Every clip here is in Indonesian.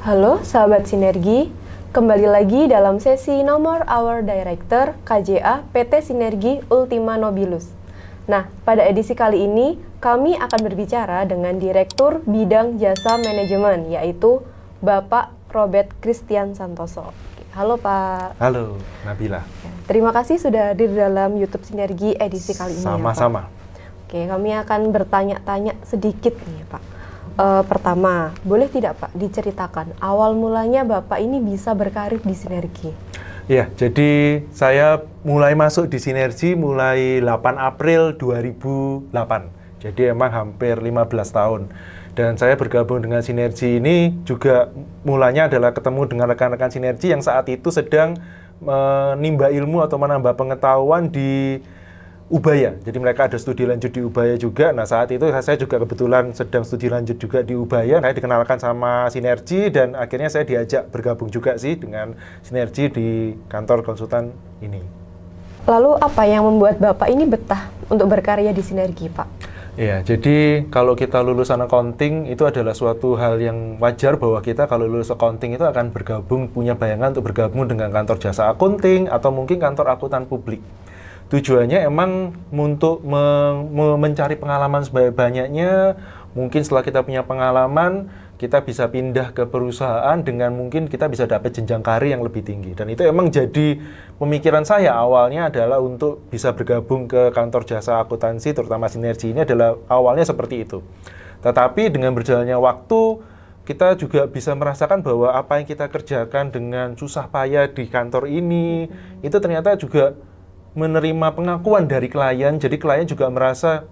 Halo sahabat Sinergi, kembali lagi dalam sesi nomor Our Director KJA PT Sinergi Ultima Nobilus. Nah, pada edisi kali ini kami akan berbicara dengan Direktur Bidang Jasa Manajemen, yaitu Bapak Robert Christian Santoso. Halo Pak. Halo Nabila. Terima kasih sudah hadir dalam YouTube Sinergi edisi kali ini. Sama-sama. Oke, kami akan bertanya-tanya sedikit nih Pak. Pertama, boleh tidak Pak diceritakan awal mulanya Bapak ini bisa berkarir di Sinergi? Ya, jadi saya mulai masuk di Sinergi mulai 8 April 2008. Jadi emang hampir 15 tahun. Dan saya bergabung dengan Sinergi ini juga mulanya adalah ketemu dengan rekan-rekan Sinergi yang saat itu sedang menimba ilmu atau menambah pengetahuan di Ubaya. Jadi mereka ada studi lanjut di Ubaya juga. Nah, saat itu saya juga kebetulan sedang studi lanjut juga di Ubaya. Saya dikenalkan sama Sinergi dan akhirnya saya diajak bergabung juga sih dengan Sinergi di kantor konsultan ini. Lalu apa yang membuat Bapak ini betah untuk berkarya di Sinergi, Pak? Ya, jadi kalau kita lulusan accounting itu adalah suatu hal yang wajar bahwa kita kalau lulus accounting itu akan bergabung, punya bayangan untuk bergabung dengan kantor jasa accounting atau mungkin kantor akuntan publik. Tujuannya emang untuk mencari pengalaman sebanyak-banyaknya. Mungkin setelah kita punya pengalaman, kita bisa pindah ke perusahaan dengan mungkin kita bisa dapat jenjang karir yang lebih tinggi. Dan itu emang jadi pemikiran saya awalnya adalah untuk bisa bergabung ke kantor jasa akuntansi, terutama Sinergi ini adalah awalnya seperti itu. Tetapi dengan berjalannya waktu, kita juga bisa merasakan bahwa apa yang kita kerjakan dengan susah payah di kantor ini, itu ternyata juga menerima pengakuan dari klien, jadi klien juga merasa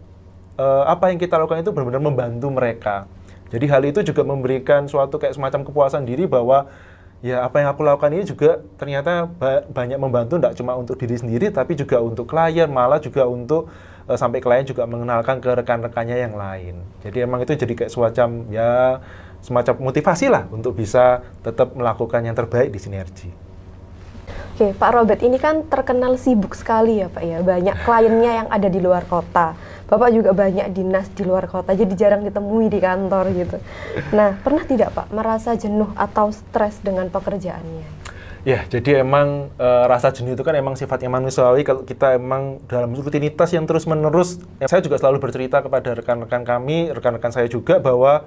apa yang kita lakukan itu benar-benar membantu mereka. Jadi hal itu juga memberikan suatu kayak semacam kepuasan diri bahwa ya apa yang aku lakukan ini juga ternyata banyak membantu, tidak cuma untuk diri sendiri, tapi juga untuk klien, malah juga untuk sampai klien juga mengenalkan ke rekan-rekannya yang lain. Jadi emang itu jadi kayak semacam motivasi lah untuk bisa tetap melakukan yang terbaik di Sinergi. Oke, Pak Robert ini kan terkenal sibuk sekali ya Pak ya, banyak kliennya yang ada di luar kota. Bapak juga banyak dinas di luar kota, jadi jarang ditemui di kantor gitu. Nah, pernah tidak Pak merasa jenuh atau stres dengan pekerjaannya? Ya, jadi emang rasa jenuh itu kan emang sifatnya manusiawi kalau kita emang dalam rutinitas yang terus-menerus. Saya juga selalu bercerita kepada rekan-rekan kami, rekan-rekan saya juga bahwa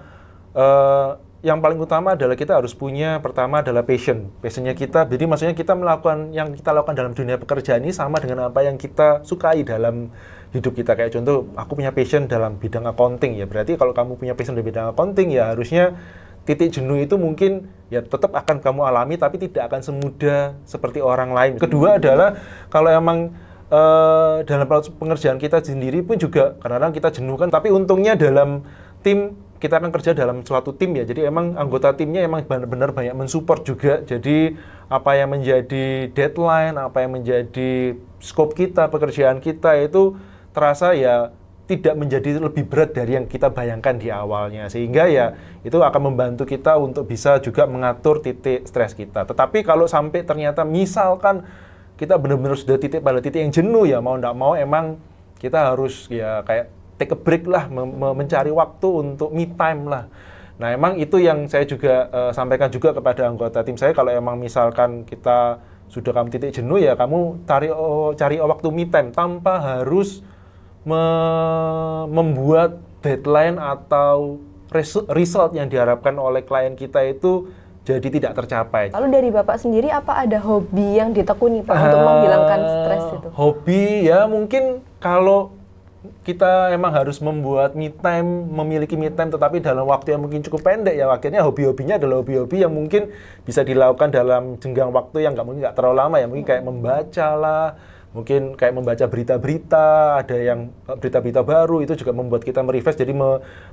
yang paling utama adalah kita harus punya, pertama adalah passionnya kita. Jadi maksudnya kita melakukan yang kita lakukan dalam dunia pekerjaan ini sama dengan apa yang kita sukai dalam hidup kita. Kayak contoh, aku punya passion dalam bidang accounting ya. Berarti kalau kamu punya passion dalam bidang accounting ya harusnya titik jenuh itu mungkin ya tetap akan kamu alami, tapi tidak akan semudah seperti orang lain. Kedua adalah kalau emang dalam pengerjaan kita sendiri pun juga kadang-kadang kita jenuh kan, tapi untungnya dalam tim kita akan kerja dalam suatu tim ya, jadi emang anggota timnya emang benar-benar banyak mensupport juga. Jadi apa yang menjadi deadline, apa yang menjadi scope kita, pekerjaan kita itu terasa ya tidak menjadi lebih berat dari yang kita bayangkan di awalnya, sehingga ya itu akan membantu kita untuk bisa juga mengatur titik stres kita. Tetapi kalau sampai ternyata misalkan kita benar-benar sudah pada titik yang jenuh ya, mau nggak mau emang kita harus ya kayak take a break lah, mencari waktu untuk me time lah. Nah, emang itu yang saya juga sampaikan juga kepada anggota tim saya, kalau emang misalkan kita sudah kamu titik jenuh ya kamu cari waktu me time tanpa harus membuat deadline atau result yang diharapkan oleh klien kita itu jadi tidak tercapai. Lalu dari Bapak sendiri apa ada hobi yang ditekuni Pak untuk menghilangkan stres itu? Hobi ya mungkin kalau kita emang harus membuat me time, memiliki me time tetapi dalam waktu yang mungkin cukup pendek ya, akhirnya hobi-hobinya adalah hobi-hobi yang mungkin bisa dilakukan dalam jenggang waktu yang mungkin nggak terlalu lama ya, mungkin kayak membaca lah, mungkin kayak membaca berita-berita, ada yang berita-berita baru, itu juga membuat kita merefresh, jadi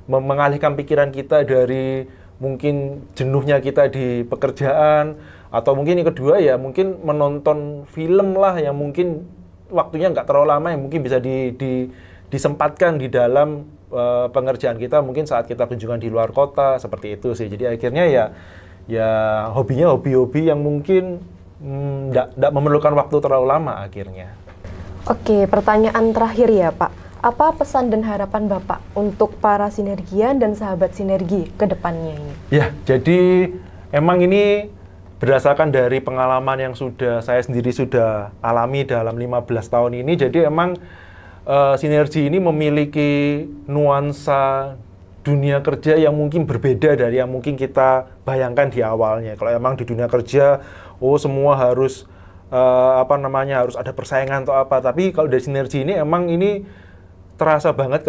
mengalihkan pikiran kita dari mungkin jenuhnya kita di pekerjaan. Atau mungkin yang kedua ya mungkin menonton film lah yang mungkin waktunya nggak terlalu lama, yang mungkin bisa disempatkan di dalam pengerjaan kita mungkin saat kita kunjungan di luar kota, seperti itu sih. Jadi akhirnya ya hobinya hobi-hobi yang mungkin nggak memerlukan waktu terlalu lama akhirnya. Oke, pertanyaan terakhir ya Pak. Apa pesan dan harapan Bapak untuk para sinergian dan sahabat sinergi ke depannya ini? Ya, jadi Emang ini berdasarkan dari pengalaman yang saya sendiri sudah alami dalam 15 tahun ini, jadi emang sinergi ini memiliki nuansa dunia kerja yang mungkin berbeda dari yang mungkin kita bayangkan di awalnya. Kalau emang di dunia kerja, semua harus harus ada persaingan atau apa. Tapi kalau dari sinergi ini emang ini terasa banget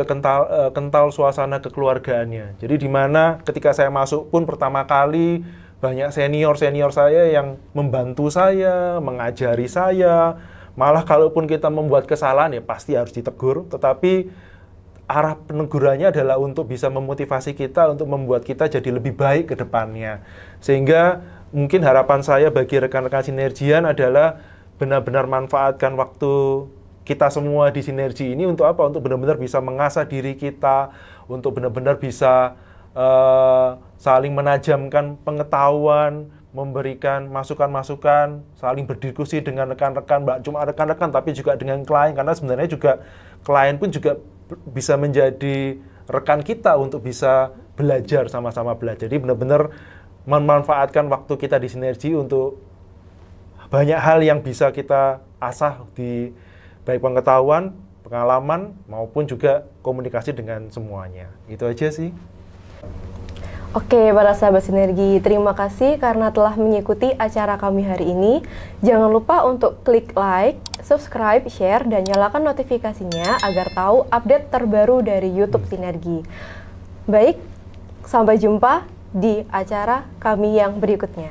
kental suasana kekeluargaannya. Jadi di mana ketika saya masuk pun pertama kali banyak senior saya yang membantu saya, mengajari saya. Malah kalaupun kita membuat kesalahan ya pasti harus ditegur, tetapi arah penegurannya adalah untuk bisa memotivasi kita untuk membuat kita jadi lebih baik ke depannya. Sehingga mungkin harapan saya bagi rekan-rekan sinergian adalah benar-benar manfaatkan waktu kita semua di sinergi ini untuk apa? Untuk benar-benar bisa mengasah diri kita, untuk benar-benar bisa saling menajamkan pengetahuan, memberikan masukan-masukan, saling berdiskusi dengan rekan-rekan, mbak cuma rekan-rekan tapi juga dengan klien, karena sebenarnya juga klien pun juga bisa menjadi rekan kita untuk bisa belajar, sama-sama belajar. Jadi benar-benar memanfaatkan waktu kita di sinergi untuk banyak hal yang bisa kita asah di baik pengetahuan, pengalaman, maupun juga komunikasi dengan semuanya. Itu aja sih. Oke, para sahabat sinergi, terima kasih karena telah mengikuti acara kami hari ini. Jangan lupa untuk klik like, subscribe, share, dan nyalakan notifikasinya agar tahu update terbaru dari YouTube Sinergi. Baik, sampai jumpa di acara kami yang berikutnya.